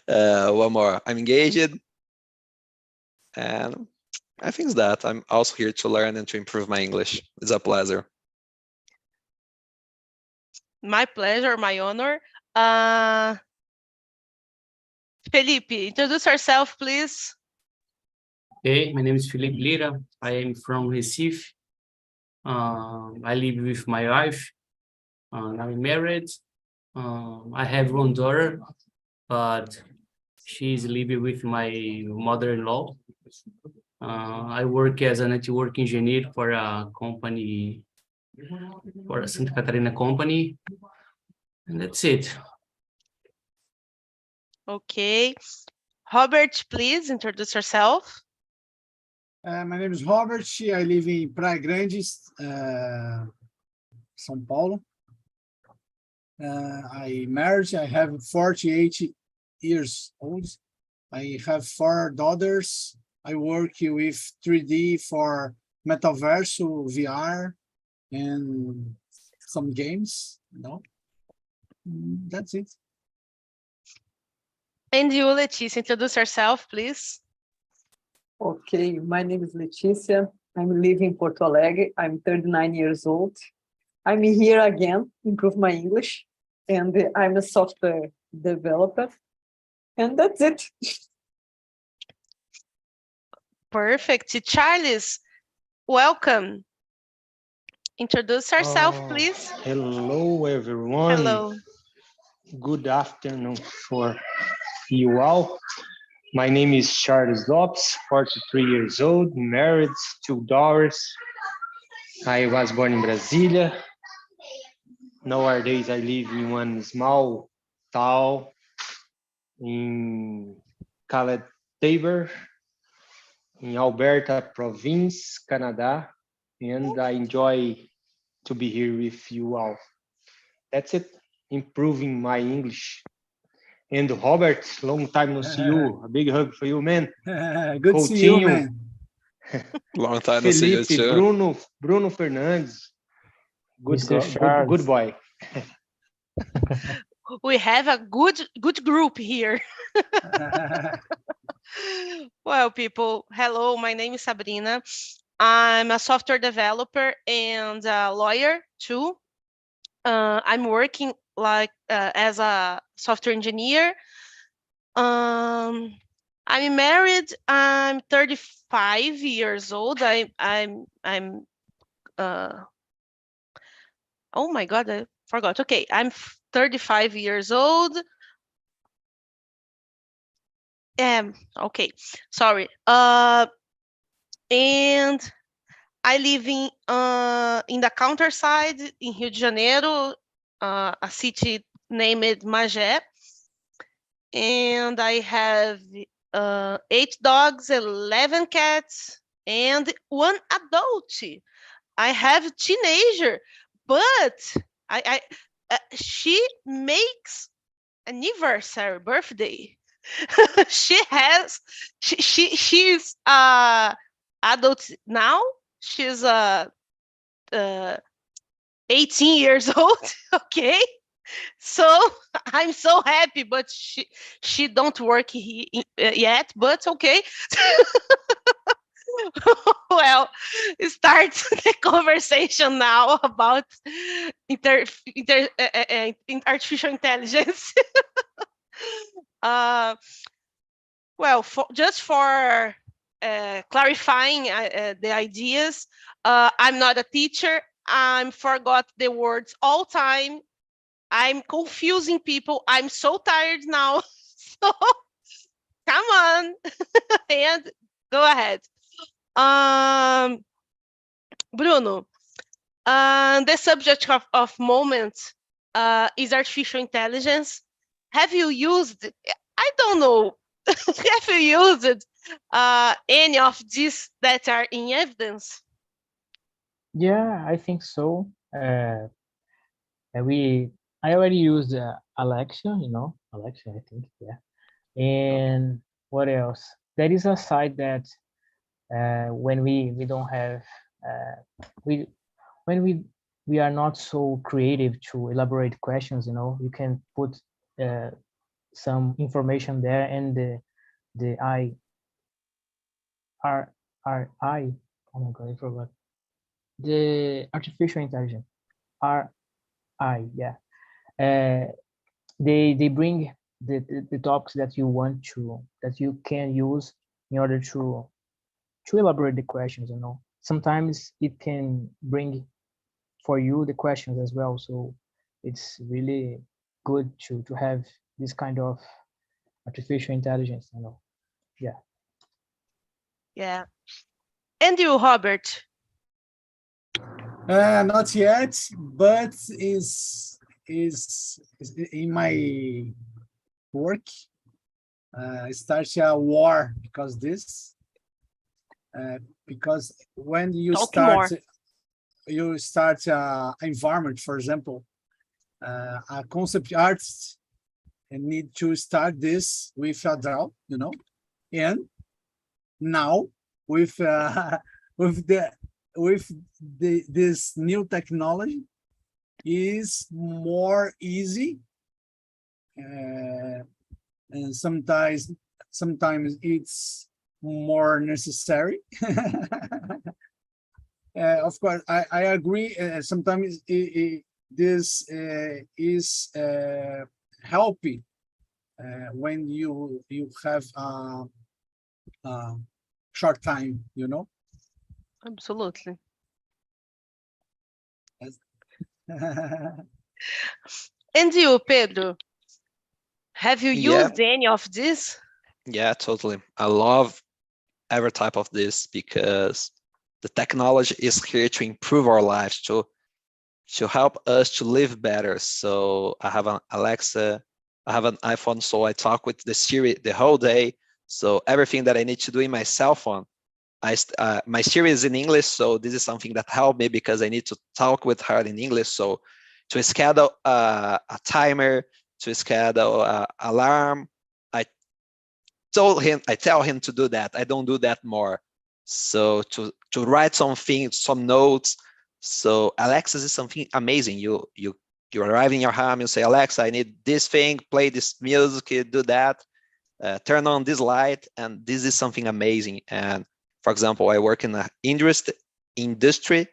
One more. I'm engaged. And I think that I'm also here to learn and to improve my English. It's a pleasure. My pleasure, my honor. Felipe, introduce yourself, please. Hey, my name is Felipe Lira. I am from Recife. I live with my wife. I'm married. I have one daughter, but she's living with my mother-in-law. I work as a network engineer for a company, for a Santa Catarina company, and that's it. Okay. Robert, please introduce yourself. My name is Robert. I live in Praia Grande, São Paulo. I'm married. I have 48 years old. I have 4 daughters. I work with 3D for Metaverse, VR, and some games. That's it. And you, Leticia, introduce yourself, please. Okay, my name is Leticia. I'm living in Porto Alegre. I'm 39 years old. I'm here again, improve my English, and I'm a software developer. And that's it. Perfect. Charles, welcome. Introduce yourself, please. Hello, everyone. Hello. Good afternoon for you all. My name is Charles Lopes, 43 years old, married, 2 daughters. I was born in Brasília. Nowadays, I live in one small town in Caletaber, in Alberta province, Canada, and I enjoy to be here with you all. That's it, improving my English. And Robert, long time no see you. A big hug for you, man. Good to see you, man. Long time no see you Felipe, too. Bruno Fernandes. Good boy. We have a good group here. Well, people, hello, my name is Sabrina. I'm a software developer and a lawyer too. I'm working as a software engineer. I'm married. I'm 35 years old. Oh my God, I forgot. Okay, I'm 35 years old. Okay, sorry. And I live in the countryside in Rio de Janeiro, a city named Magé. And I have 8 dogs, 11 cats, and 1 adult. I have a teenager, but she makes anniversary, birthday. She's adult now. She's 18 years old. Okay, so I'm so happy, but she don't work yet. But okay. Well, start the conversation now about artificial intelligence. Well, just for clarifying the ideas, I'm not a teacher. I forgot the words all time. I'm confusing people. I'm so tired now. So come on and go ahead. Bruno, the subject of moment is artificial intelligence. Have you used, I don't know, have you used any of these that are in evidence? Yeah, I think so. I already used Alexa, Alexa, I think, yeah. And what else? There is a site that when we don't have when we are not so creative to elaborate questions, you can put some information there, and the I, oh my god, I forgot. The artificial intelligence, yeah. They bring the topics that you want to, that you can use in order to elaborate the questions, Sometimes it can bring for you the questions as well. So it's really good to have this kind of artificial intelligence, Yeah. Yeah. And you, Robert? Not yet, but is in my work. Start a war because this. Because when you Talk start, more. you start environment, for example, a concept artist need to start this with a draw, and now with with this new technology is more easy, and sometimes it's more necessary. Of course, I agree. Sometimes this is helping when you have short time, Absolutely. And you, Pedro? Have you Yeah. used any of this? Yeah, totally. I love every type of this because the technology is here to improve our lives, to help us to live better. So I have an Alexa, I have an iPhone, so I talk with the Siri the whole day. So everything that I need to do in my cell phone, my Siri is in English, so this is something that helped me because I need to talk with her in English. So to schedule a timer, to schedule alarm, I tell him to do that. I don't do that more. So to write something, some notes. So Alexa is something amazing. You arrive in your home, you say, Alexa, I need this thing, play this music, do that, turn on this light, and this is something amazing. And for example, I work in the industry,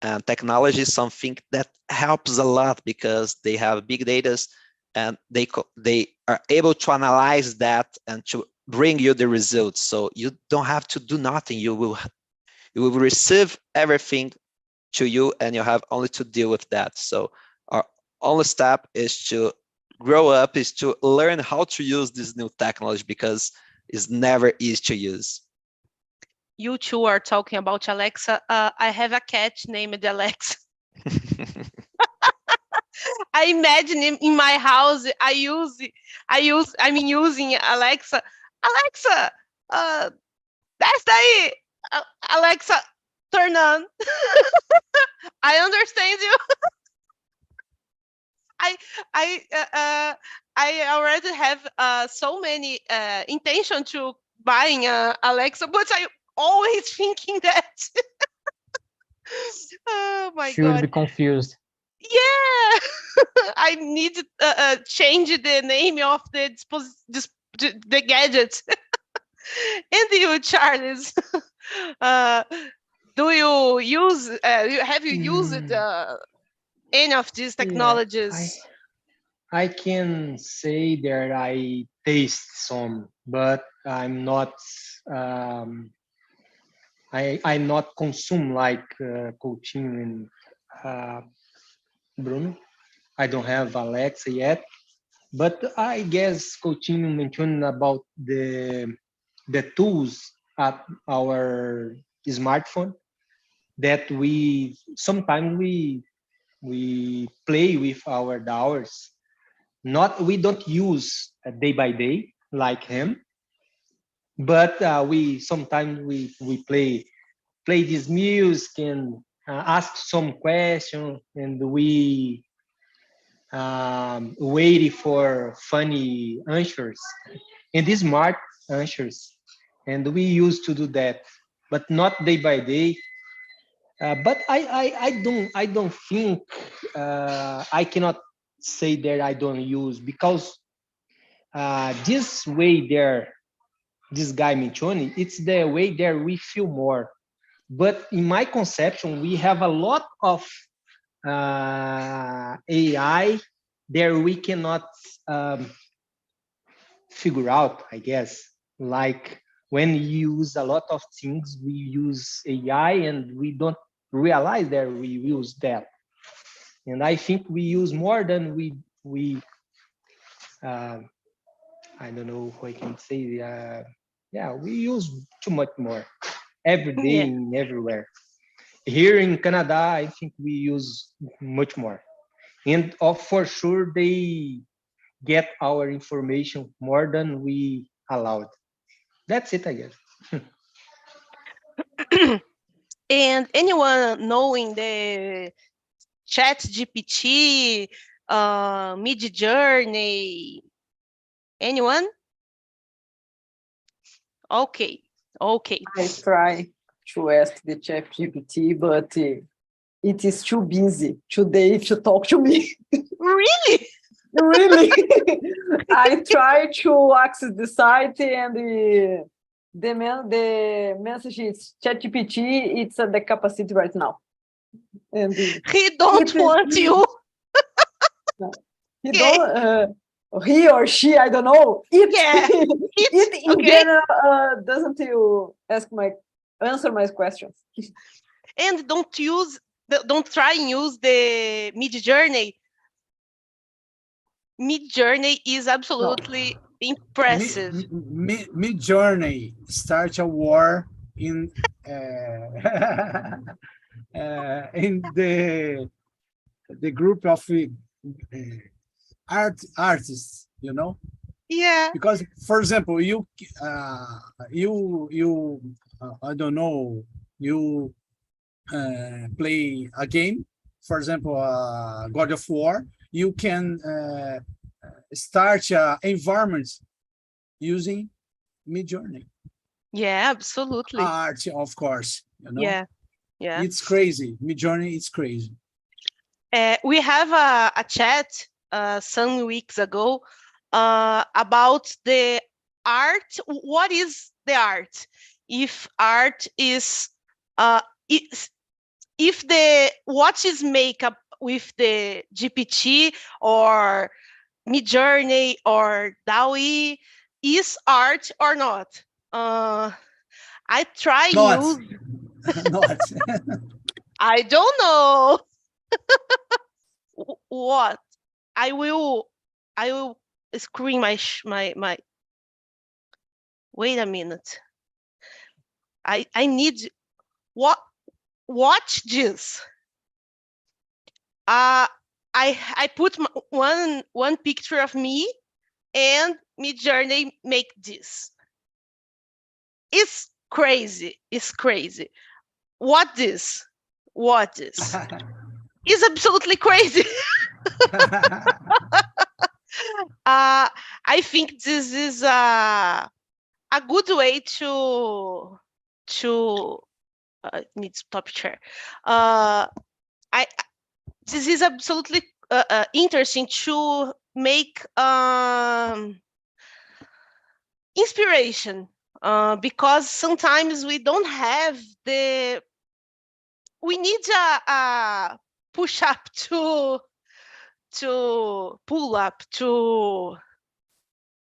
and technology is something that helps a lot because they have big data, and they are able to analyze that and to bring you the results. So you don't have to do nothing. You will receive everything to you, and you have only to deal with that. So our only step is to grow up, is to learn how to use this new technology, because it's never easy to use. You two are talking about Alexa. I have a cat named Alexa. I imagine in my house, I'm using Alexa. Alexa, that's daí. Alexa, turn on. I understand you. I already have so many intention to buying Alexa, but I always thinking that. Oh my She will god. be confused. Yeah, I need to change the name of the gadget. And you, Charles, do you use? Have you used any of these Yeah, technologies? I can say that I taste some, but I'm not. I'm not consume like Coutinho and Bruno. I don't have Alexa yet, but I guess Coutinho mentioned about the tools at our smartphone that we sometimes we play with our hours. Not we don't use day by day like him, but we sometimes we play this music and ask some question, and we waiting for funny answers and the smart answers, and we used to do that, but not day by day. But I don't think I cannot say that I don't use, because this way there, this guy mentioned, it's the way there we feel more. But in my conception, we have a lot of AI there we cannot figure out, I guess. Like when you use a lot of things, we use AI and we don't realize that we use that. And I think we use more than we I don't know if I can say, yeah, we use too much more every day and everywhere. Here in Canada, I think we use much more. And for sure, they get our information more than we allowed. That's it, I guess. And anyone knowing the Chat GPT, Mid Journey? Anyone? Okay. I try to ask the Chat GPT, but it is too busy today to talk to me. Really? Really? I try to access the site and the message is ChatGPT. It's at the capacity right now. And he don't want you. He don't. He or she, I don't know. It in general doesn't you answer my questions. And don't try and use the Mid Journey. Mid Journey is absolutely impressive. Mid Journey starts a war in in the group of artists, you know. Yeah. Because, for example, you I don't know, you play a game, for example, God of War. You can start environment using Mid Journey. Yeah, absolutely. Art, of course. You know? Yeah. It's crazy. Mid Journey, it's crazy. We have a chat some weeks ago about the art. What is the art? If art is if the what is makeup with the GPT or Mid Journey or DALL-E is art or not? I try Not. I don't know. What? I will screen my. Wait a minute. I need watch this. I put one picture of me and Mid Journey make this. It's crazy. It's crazy. What this? It's absolutely crazy. I think this is a good way to need to stop share. This is absolutely interesting to make inspiration because sometimes we don't have we need a push up to pull up to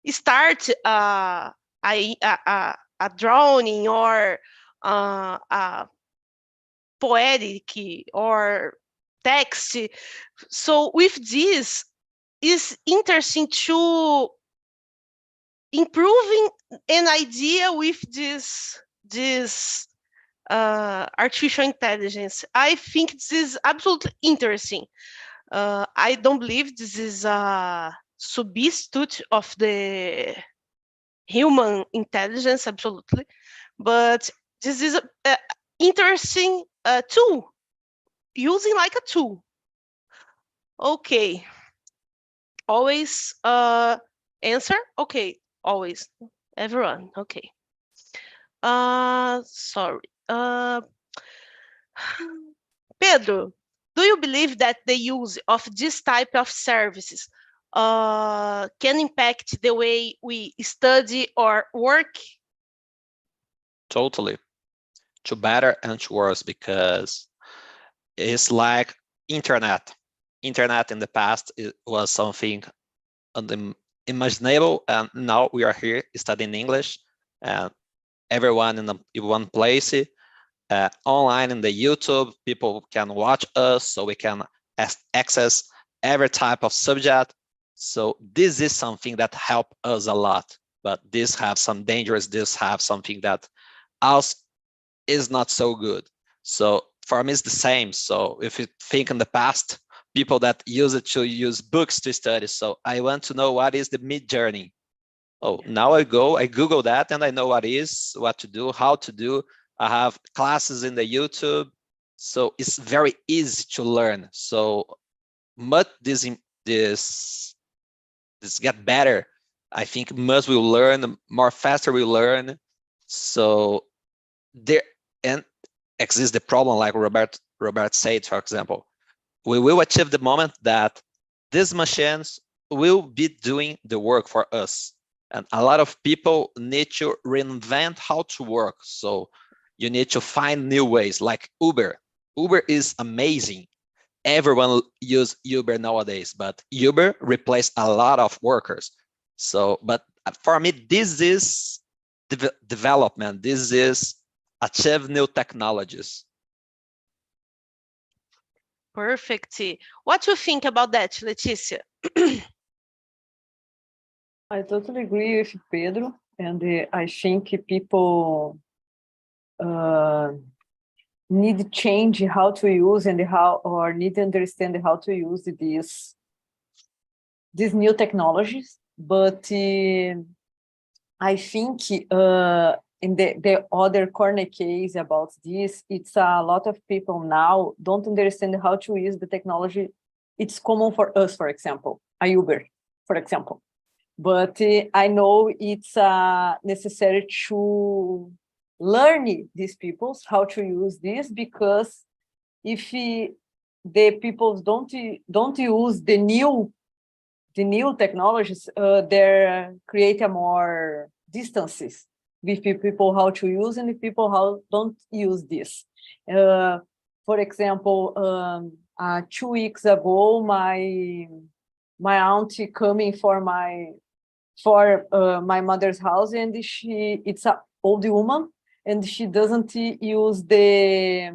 start a drawing or a poetic or text. So with this is interesting to improving an idea with this artificial intelligence. I think this is absolutely interesting. I don't believe this is a substitute of the human intelligence, absolutely, but this is a interesting tool, using like a tool. Okay, always answer. Okay, always, everyone. Okay. Sorry. Pedro, do you believe that the use of this type of services can impact the way we study or work? Totally. To better and to worse, because it's like internet. Internet in the past, it was something unimaginable, and now we are here studying English, and everyone in one place, online in the YouTube, people can watch us, so we can access every type of subject. So this is something that help us a lot, but this have some dangers, this have something that also is not so good. So for me, it's the same. So if you think in the past, people that use it to use books to study. So I want to know what is the Mid Journey. Oh, now I Google that and I know what is, what to do, how to do. I have classes in the YouTube. So it's very easy to learn. So but this get better. I think much will learn, more faster we learn. So there and exists the problem, like Robert said, for example, we will achieve the moment that these machines will be doing the work for us. And a lot of people need to reinvent how to work. So you need to find new ways, like Uber. Uber is amazing. Everyone use Uber nowadays, but Uber replaced a lot of workers. So, but for me, this is development. This is achieve new technologies. Perfect. What do you think about that, Letícia? I totally agree with Pedro, and I think people need to change how to use and need to understand how to use these new technologies. But I think in the other corner case about this, it's a lot of people now don't understand how to use the technology. It's common for us, for example, a Uber, for example. But I know it's necessary to learn these people how to use this, because if the people don't use the new technologies, they create a more distances with people how to use and the people how don't use this. For example, 2 weeks ago, my auntie coming for my mother's house, and it's an old woman, and she doesn't use the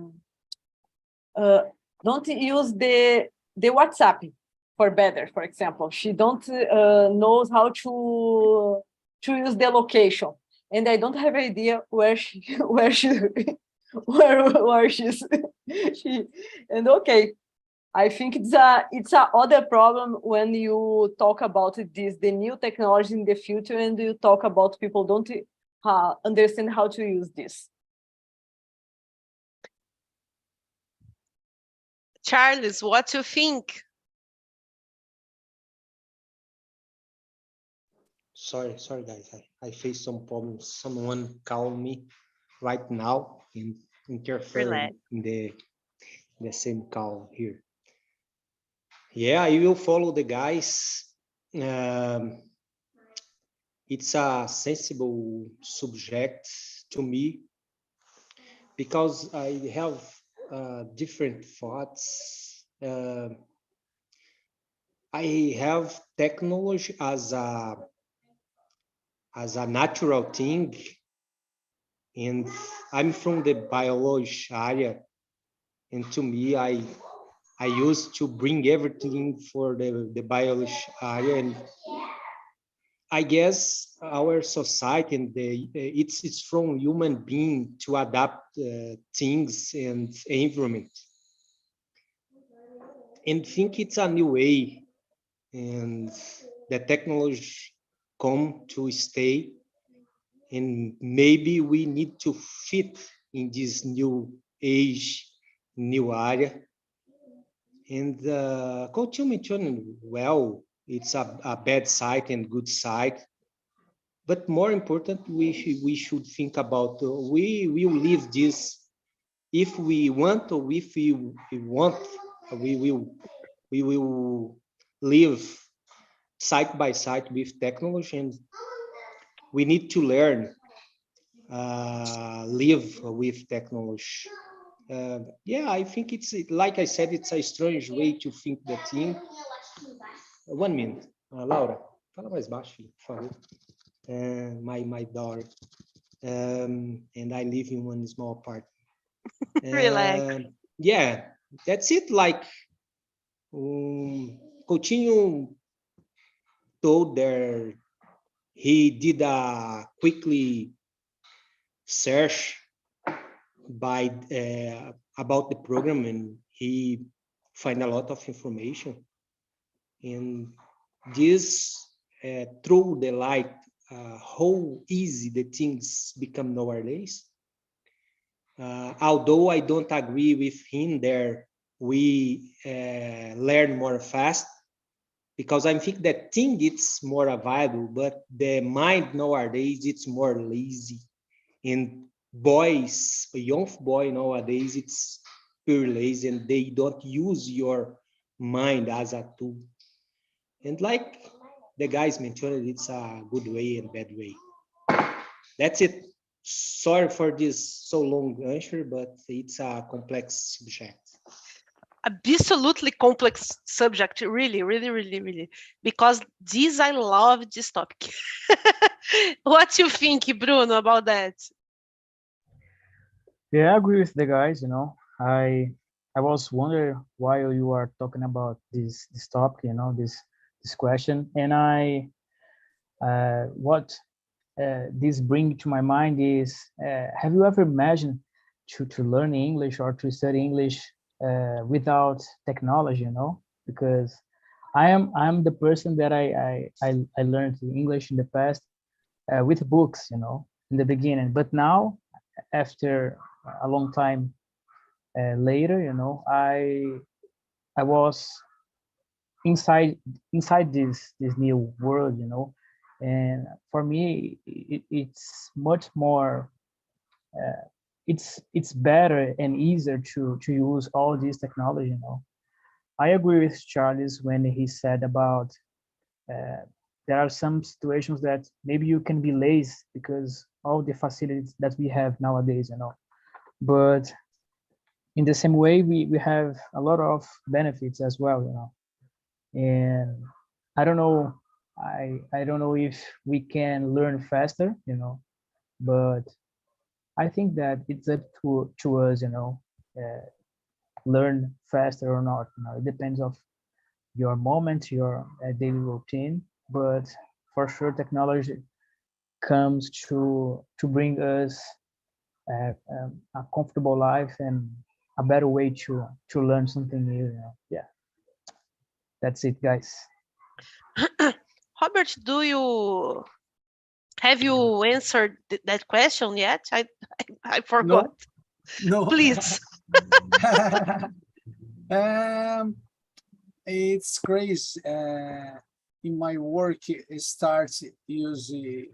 WhatsApp for better, for example. She don't knows how to use the location, and I don't have idea where she's and okay. I think it's a other problem when you talk about the new technology in the future, and you talk about people don't understand how to use this. Charles, what do you think? Sorry, guys. I face some problems. Someone called me right now and interfere in the same call here. Yeah, I will follow the guys. It's a sensible subject to me because I have different thoughts. I have technology as a natural thing, and I'm from the biology area, and to me, I used to bring everything for the biology area, and I guess our society and it's from human being to adapt things and environment, and think it's a new way, and the technology come to stay, and maybe we need to fit in this new age, new area. And Coutinho mentioned, well, it's a bad side and good side. But more important, we should think about we will live this if we want, or if we want, we will live side by side with technology, and we need to learn live with technology. Yeah, I think it's, like I said, it's a strange way to think the thing. 1 minute. Laura, fala mais baixo, filho, por favor. My daughter. And I live in one small apartment. Relax. Yeah, that's it. Like, Coutinho told there, he did a quickly search by about the program, and he find a lot of information, and this through the light how easy the things become nowadays. Although I don't agree with him there, we learn more fast, because I think that thing it's more available, but the mind nowadays it's more lazy. And boys, a young boy nowadays, it's pure lazy, and they don't use your mind as a tool. And like the guys mentioned, it's a good way and bad way. That's it. Sorry for this so long answer, but it's a complex subject. Absolutely complex subject, really, really, really, really. Because this, I love this topic. What do you think, Bruno, about that? Yeah, I agree with the guys. You know, I was wondering why you are talking about this topic. You know, this question, and what this bring to my mind is, have you ever imagined to learn English or to study English without technology? You know, because I'm the person that I learned English in the past with books. You know, in the beginning, but now after a long time later, you know, I was inside this new world, you know, and for me it's much more it's better and easier to use all this technology, you know. I agree with Charles when he said about there are some situations that maybe you can be lazy because all the facilities that we have nowadays, you know, but in the same way we have a lot of benefits as well, you know. And I don't know, I don't know if we can learn faster, you know, but I think that it's up to us, you know, learn faster or not. You know, it depends of your moment, your daily routine, but for sure technology comes to bring us a comfortable life and a better way to learn something new, you know? Yeah, that's it, guys. Robert, have you answered that question yet? I forgot. No. Please. It's crazy. In my work, it starts using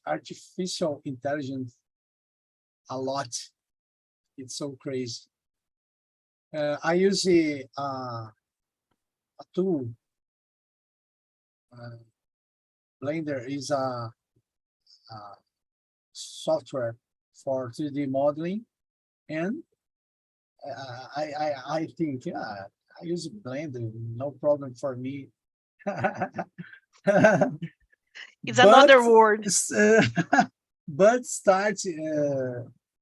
artificial intelligence a lot. It's so crazy. I use a tool. Blender is a software for 3D modeling, and I think, yeah, I use Blender, no problem for me. It's another word. But start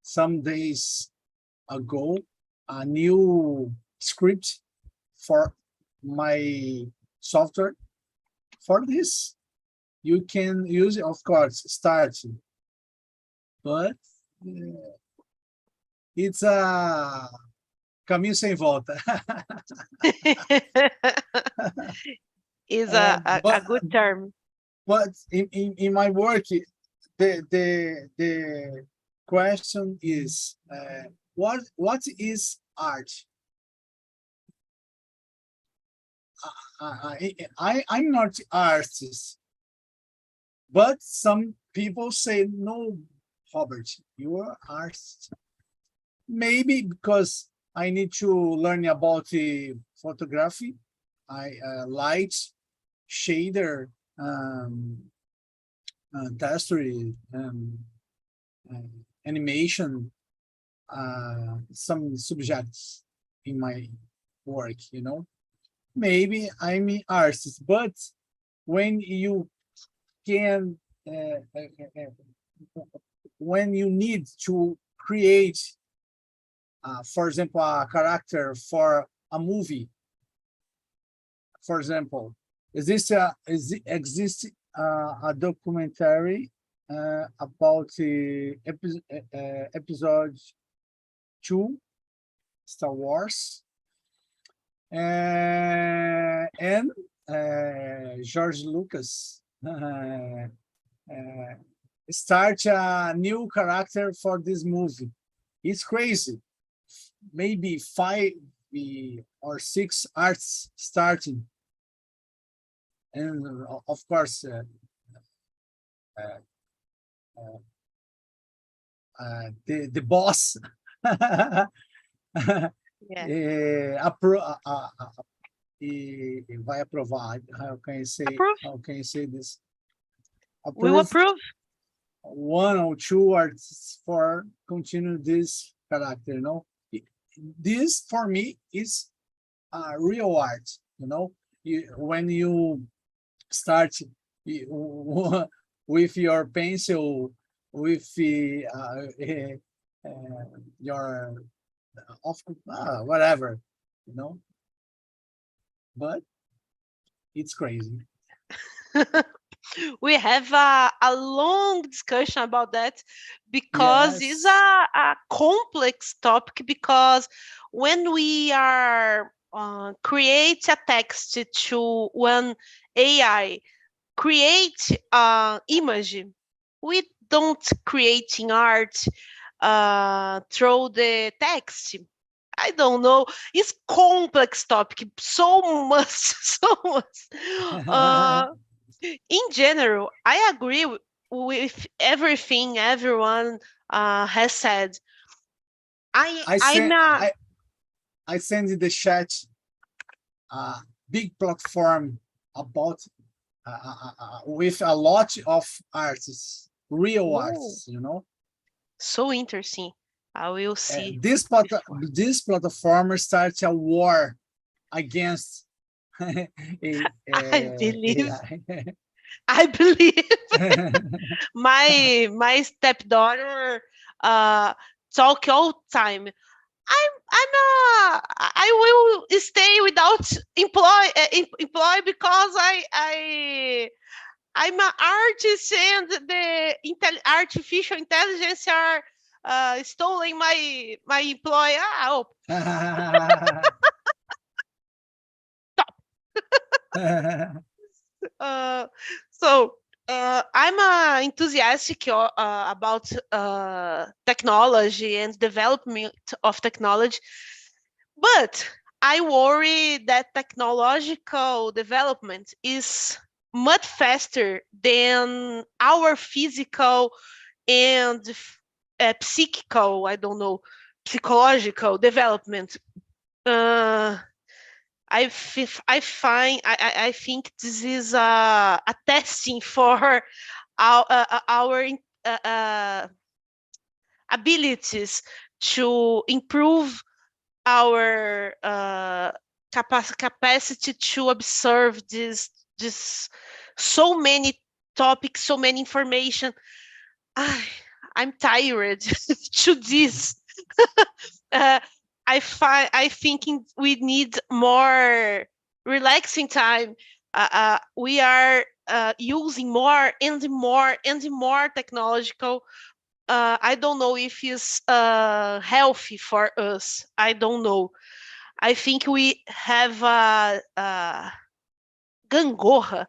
some days ago a new script for my software. For this, you can use it, of course, start, but it's a caminho sem volta. Is a good term. But in my work, the question is, what is art? I'm not artist, but some people say, no, Robert, you are artist. Maybe because I need to learn about the photography. light, shader, texture, animation, some subjects in my work, you know. Maybe I'm an artist, but when you can, when you need to create, for example, a character for a movie, for example, exists a documentary about episode 2, Star Wars, and George Lucas start a new character for this movie. It's crazy. Maybe 5 or 6 arts starting, and of course the boss vai aprovar. How can you say? Approve. How can you say this? We will approve. 1 or 2 artists for continue this character. You know, this for me is real art. You know, when you start with your pencil, with your whatever, you know. But it's crazy. We have a long discussion about that because it's a complex topic, because when we are create a text to one AI, create image, we don't creating art through the text. I don't know. It's complex topic. So much, so much. In general, I agree with everything everyone has said. I send in the chat a big platform about with a lot of artists, real artists, you know. So interesting. I will see. This platform starts a war against I believe. I believe. my stepdaughter talk all time. I will stay without employ because I'm an artist, and the artificial intelligence are stealing my employ. So I'm enthusiastic about technology and development of technology, but I worry that technological development is much faster than our physical and psychical, I don't know, psychological development. I think this is a testing for our abilities to improve our capacity to observe this so many topics, so many information. I'm tired to this. I think we need more relaxing time. We are using more and more and more technological. I don't know if it's healthy for us. I don't know. I think we have gangorra.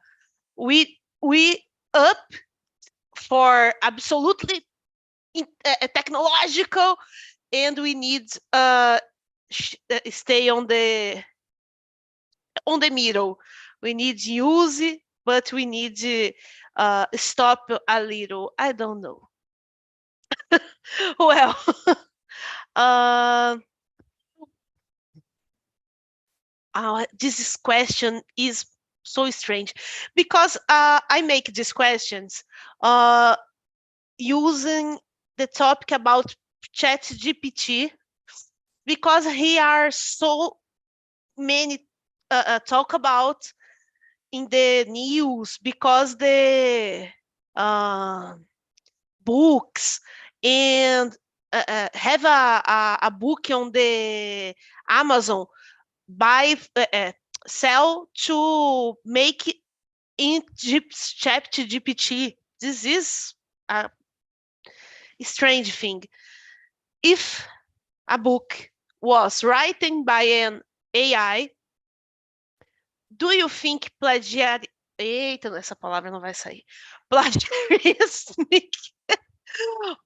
We up for absolutely technological, and we need stay on the middle. We need use, but we need stop a little. I don't know. Well, This question is so strange because I make these questions using the topic about ChatGPT because here are so many talk about in the news because the books and have a book on the Amazon buy sell to make in ChatGPT. This is a strange thing. If a book was written by an AI, do you think plagiar... Eita, essa palavra não vai sair. Plagiarism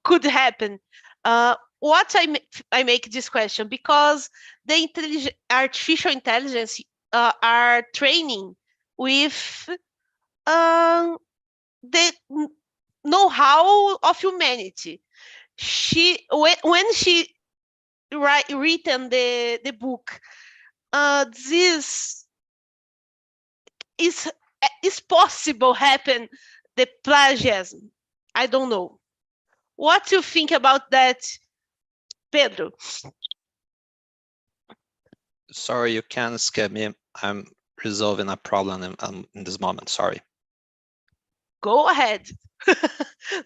could happen? What I make this question because the artificial intelligence are training with the know-how of humanity. When she written the book, this is possible happen the plagiarism. I don't know. What do you think about that, Pedro? Sorry, you can't skip me. I'm resolving a problem in this moment. Sorry. Go ahead.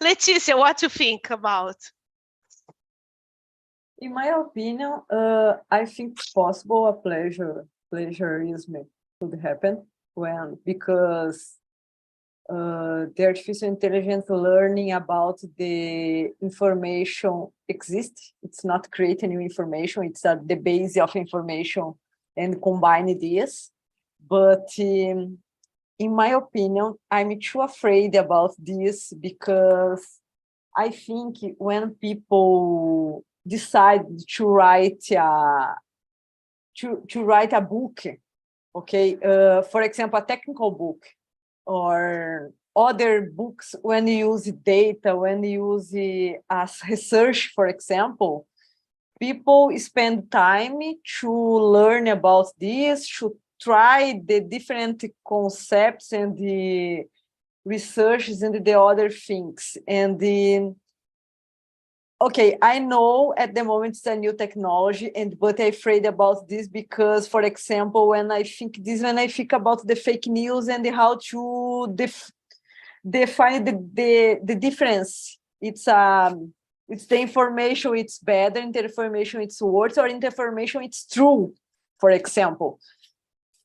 Leticia, what do you think about? In my opinion, I think it's possible a plagiarism could happen because the artificial intelligence learning about the information exists. It's not creating new information. It's the base of information and combine this. But in my opinion, I'm too afraid about this because I think when people decide to write a book, okay, for example, a technical book or other books, when you use data, when you use as research, for example, people spend time to learn about this, to try the different concepts and the researches and the other things. And okay, I know at the moment it's a new technology, but I'm afraid about this because, for example, when I think about the fake news and how to define the difference. It's the information it's better, and the information it's worse, or the information it's true, for example.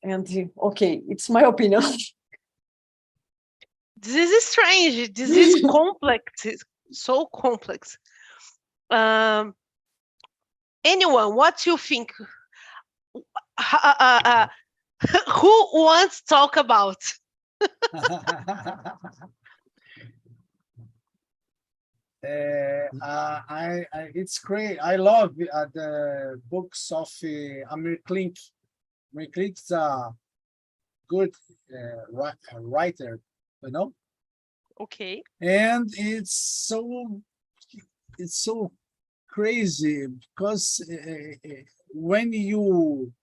And okay, it's my opinion. This is strange. This is complex. It's so complex. Anyone, what do you think? Who wants to talk about? It's great. I love the books of Amir Klink. Amir Klink's a good writer, you know. Okay. And it's so crazy because when you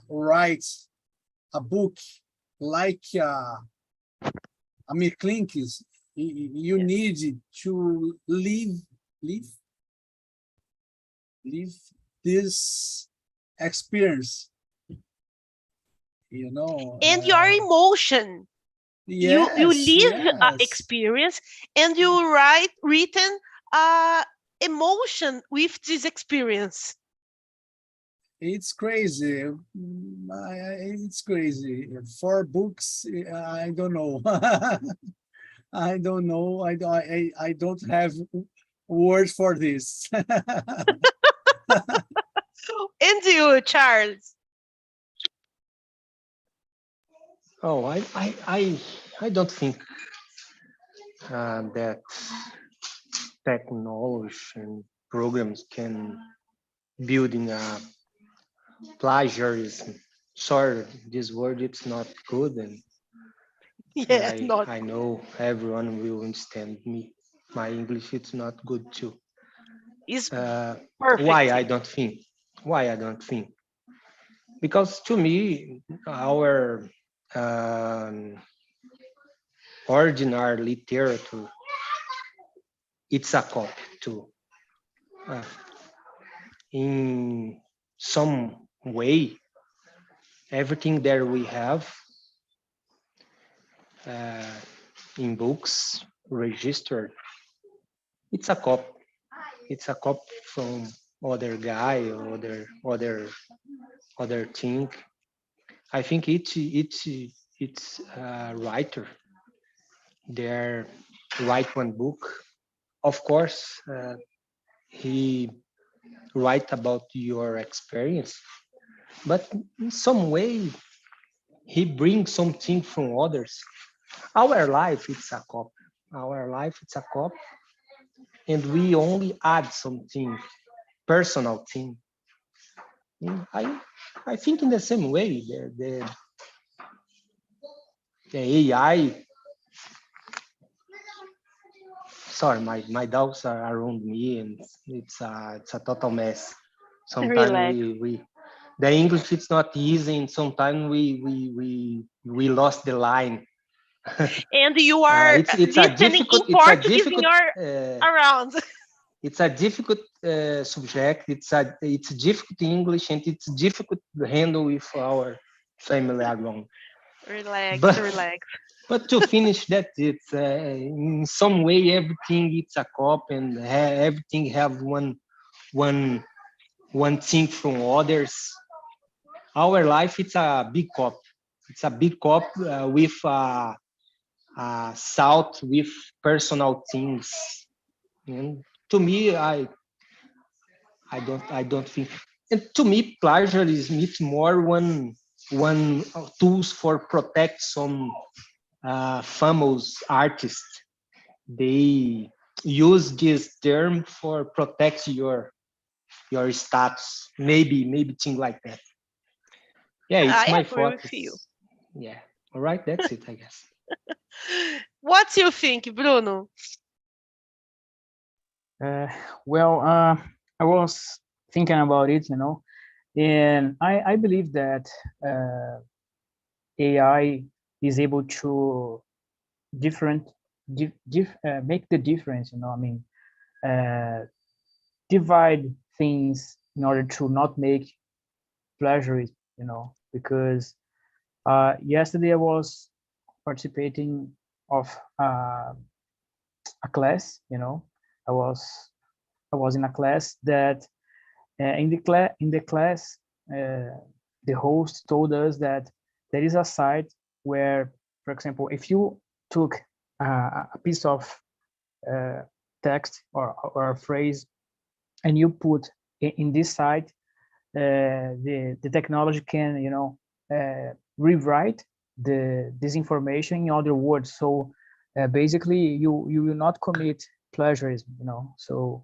write a book like Amir Klink is, you Yes. need to live this experience, you know. And your emotion. You live Yes. experience and you written emotion with this experience. It's crazy. It's crazy. 4 books, I don't know. I don't know. I don't have words for this. And you, Charles? Oh, I don't think that technology and programs can build in a plagiarism. Sorry, this word it's not good, and Yeah, not I know everyone will understand me. My English it's not good too. is Why perfect. I don't think? Why I don't think? because to me, our ordinary literature, it's a copy too. In some way, everything that we have in books registered, it's a copy. It's a copy from other guy or other thing. I think it's a writer. They write one book. Of course, he write about your experience, but in some way he brings something from others. Our life, it's a copy. Our life, it's a copy, and we only add something personal thing. I think in the same way the AI. Sorry, my dogs are around me, and it's a total mess. Sometimes Relax. we the English, it's not easy, and sometimes we lost the line. And you are it's a listening difficult in Portuguese in your around. it's a difficult subject. It's difficult English, and it's difficult to handle with our family alone. Relax. But to finish that, it's in some way everything it's a cop, and everything have one thing from others. Our life, it's a big cup. It's a big cup with salt with personal things. And to me, I don't think. And to me, plagiarism is more one tools for protect some famous artists. They use this term for protect your status. Maybe thing like that. Yeah, it's I my agree thought. with you. Yeah. All right, that's it, I guess. What do you think, Bruno? Well, I was thinking about it, and I believe that AI is able to make the difference, divide things in order to not make plagiarism, because yesterday I was participating of a class, I was in a class that in the class the host told us that there is a site where, for example, if you took a piece of text or a phrase and you put in this site, the technology can rewrite this information in other words. So basically you will not commit plagiarism, so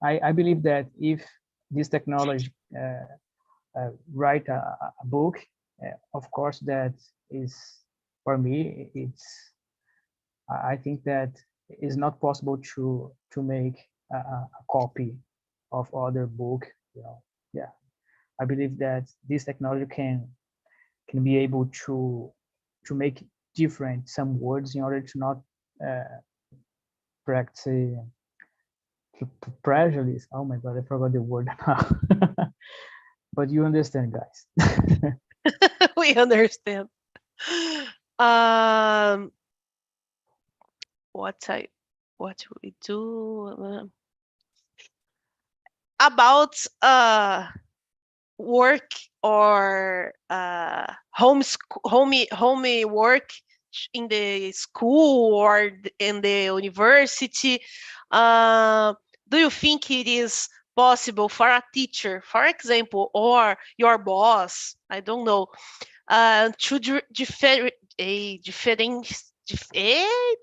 I believe that if this technology write a book, of course that is, for me, I think that it's not possible to make a copy of other book. Yeah, I believe that this technology can be able to make different some words in order to not practice plagiarism. Oh my god, I forgot the word now. But you understand, guys. We understand. What we do about work or home work in the school or in the university. Do you think it is possible for a teacher, for example, or your boss, I don't know, to eita,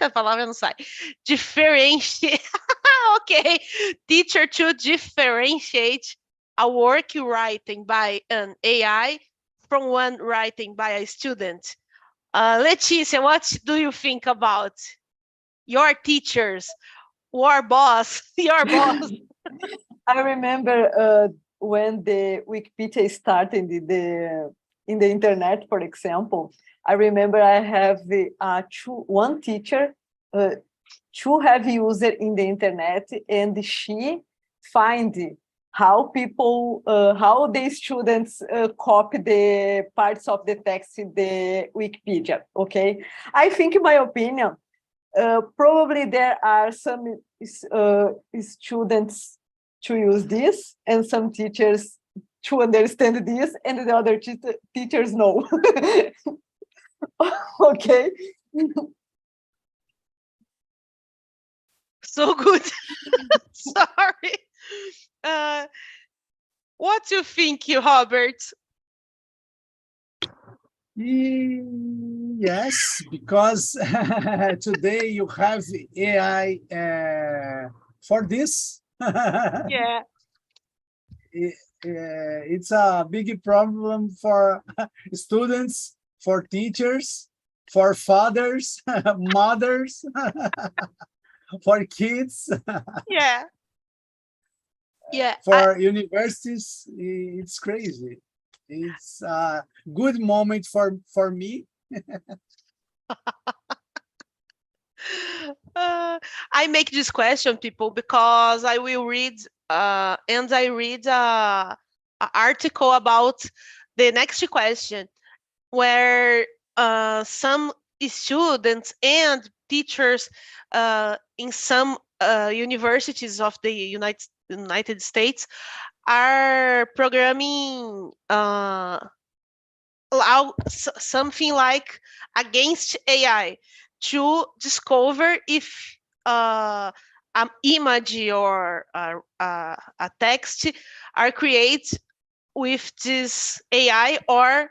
a palavra não sai. Differentiate. Okay, teacher to differentiate a work writing by an AI from one writing by a student. Leticia, what do you think about your teachers, your boss, your boss? I remember when the Wikipedia started in the internet, for example, I remember I have one teacher, two heavy user in the internet, and she find how the students copy the parts of the text in the Wikipedia. Okay, I think, in my opinion, probably there are some students to use this and some teachers to understand this, and the other teachers no. Okay. So good. Sorry. What do you think, Robert? Yes, because today you have AI for this. Yeah. It's a big problem for students, for teachers, for fathers, mothers, for kids, Yeah. Yeah. for universities. It's crazy. It's a good moment for me. I make this question, people, because I will read and I read a article about the next question, where some students and teachers in some universities of the United States are programming something like against AI to discover if an image or a text are created with this AI or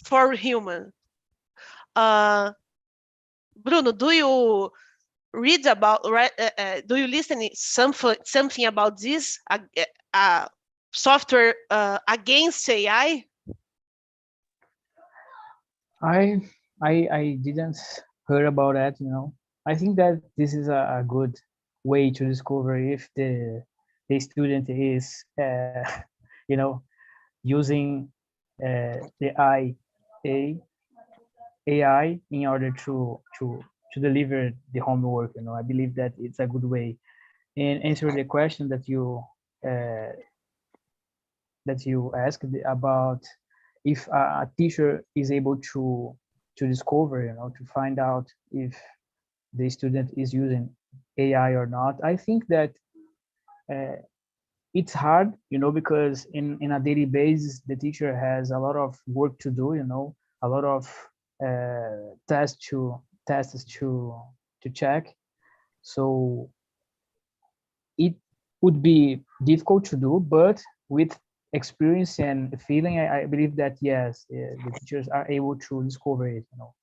for human. Bruno, do you read about? Do you listen something about this software against AI? I didn't hear about that, you know. I think that this is a good way to discover if the student is you know, using the AI in order to deliver the homework. You know, I believe that it's a good way. And answer the question that you asked about if a teacher is able to discover, you know, to find out if the student is using AI or not. I think that it's hard, you know, because in a daily basis, the teacher has a lot of work to do, you know, a lot of tests to check. So it would be difficult to do, but with experience and feeling, I believe that yes, the teachers are able to discover it, you know.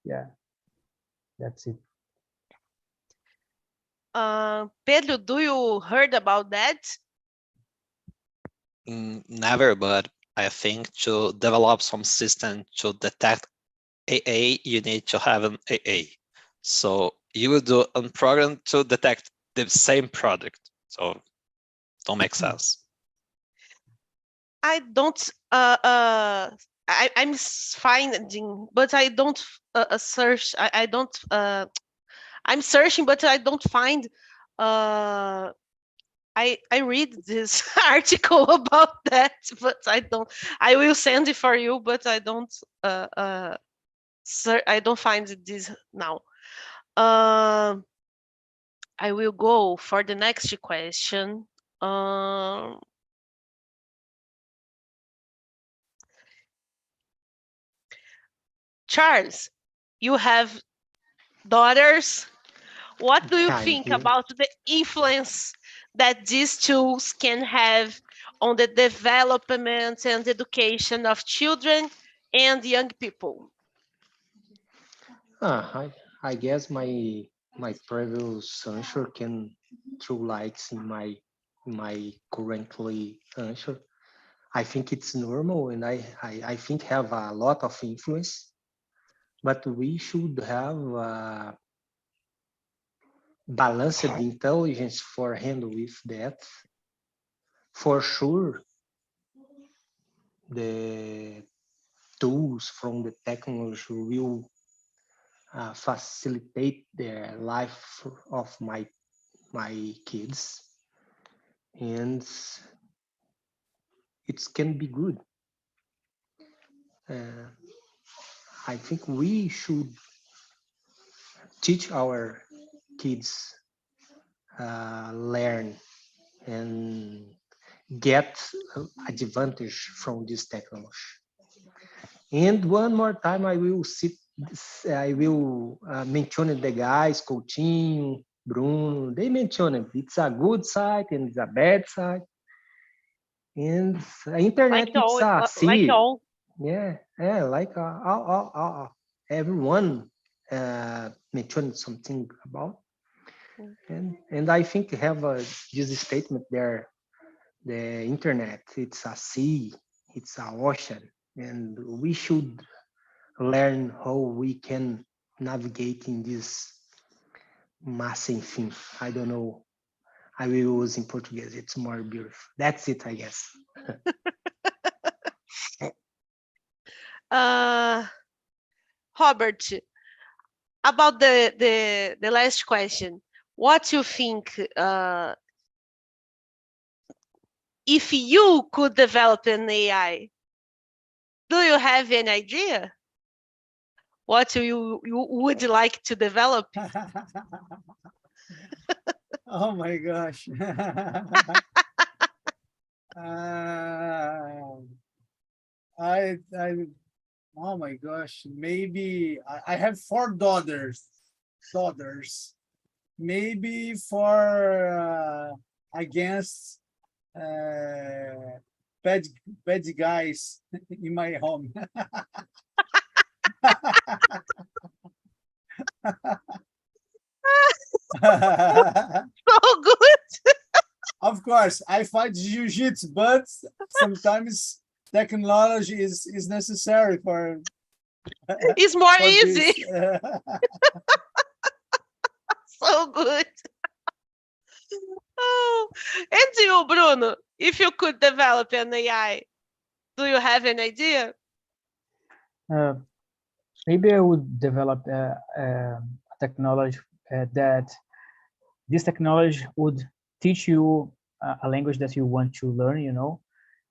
Yeah, that's it. Pedro, do you heard about that? Never, but I think to develop some system to detect AA, you need to have an AA. So you will do a program to detect the same product. So don't make sense. I don't. I'm finding, but I don't search. I don't. I'm searching, but I don't find. I read this article about that, but I don't. I will send it for you, but I don't. I don't find this now. I will go for the next question. Charles, you have daughters. What do you Kind think of. about the influence that these tools can have on the development and education of children and young people? I guess my previous answer can throw lights in my currently answer. I think it's normal, and I think have a lot of influence, but we should have balanced intelligence for handle with that. for sure, the tools from the technology will facilitate the life of my kids, and it can be good. I think we should teach our kids learn and get advantage from this technology. And one more time, I will mention the guys, Coutinho, Bruno. They mentioned it's a good side and it's a bad side. And internet, it's a like all. Yeah, like everyone mentioned something about. And I think have this statement there. The internet, it's a sea, it's an ocean, and we should learn how we can navigate in this massive thing. I don't know. I will use in Portuguese. It's more beautiful. That's it, I guess. Robert, about the last question, what you think if you could develop an AI? Do you have an idea? What you would like to develop? Oh my gosh. Oh my gosh, maybe I have 4 daughters. Maybe for against bad guys in my home. So good. Of course, I fight jiu-jitsu, but sometimes technology is necessary for. It's more for easy. this. So good. Oh, and you, Bruno, if you could develop an AI, do you have an idea? Maybe I would develop a technology that this technology would teach you a language that you want to learn, you know,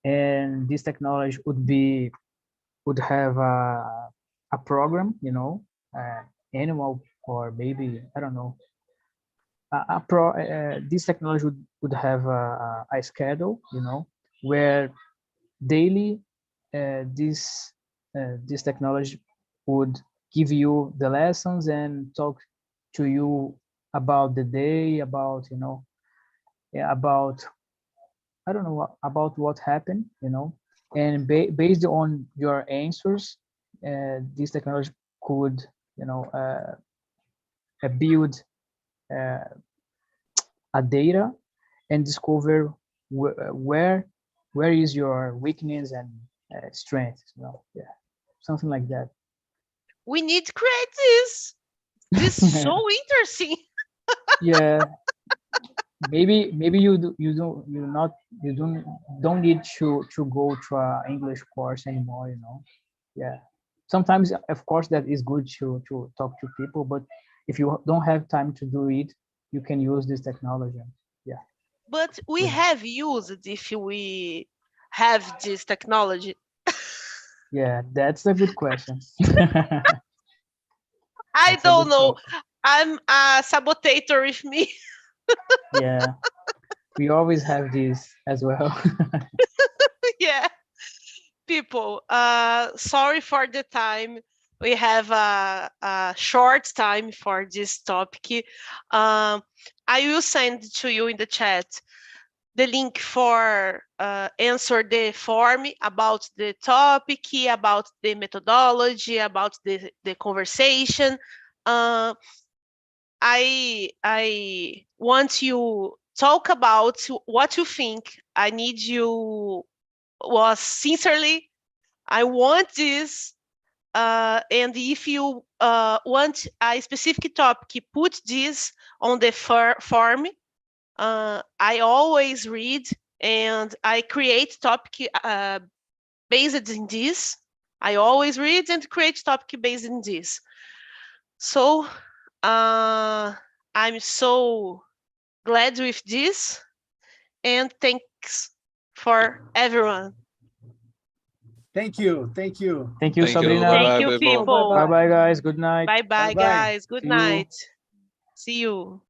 and this technology would have a program, you know, animal or maybe, I don't know, this technology would have a schedule, you know, where daily this technology would give you the lessons and talk to you about the day, about, you know, about, I don't know, about what happened, you know, and based on your answers, this technology could, you know, build a data and discover where is your weakness and strength, you know, yeah, something like that. We need to create this. This is so interesting. Yeah, maybe you don't need to go to an English course anymore, you know. Yeah, sometimes of course that is good to talk to people, but if you don't have time to do it, you can use this technology. Yeah, But we have used if we have this technology. yeah, that's a good question. I That's a don't good know. question. I'm a sabotator with me. Yeah, we always have this as well. Yeah. People, sorry for the time. We have a short time for this topic. I will send to you in the chat the link for answer the form about the topic, about the methodology, about the conversation. I want you talk about what you think. I need you was sincerely. I want this. And if you want a specific topic, put this on the form. I always read and I create topic based in this. I always read and create topic based in this. So I'm so glad with this, and thanks for everyone. Thank you. Thank you. Thank you, Thank you. Sabrina. Bye-bye, Thank you, people. people. Bye bye, guys. Good night. Bye bye, Bye-bye. guys. Good See you. night. See you.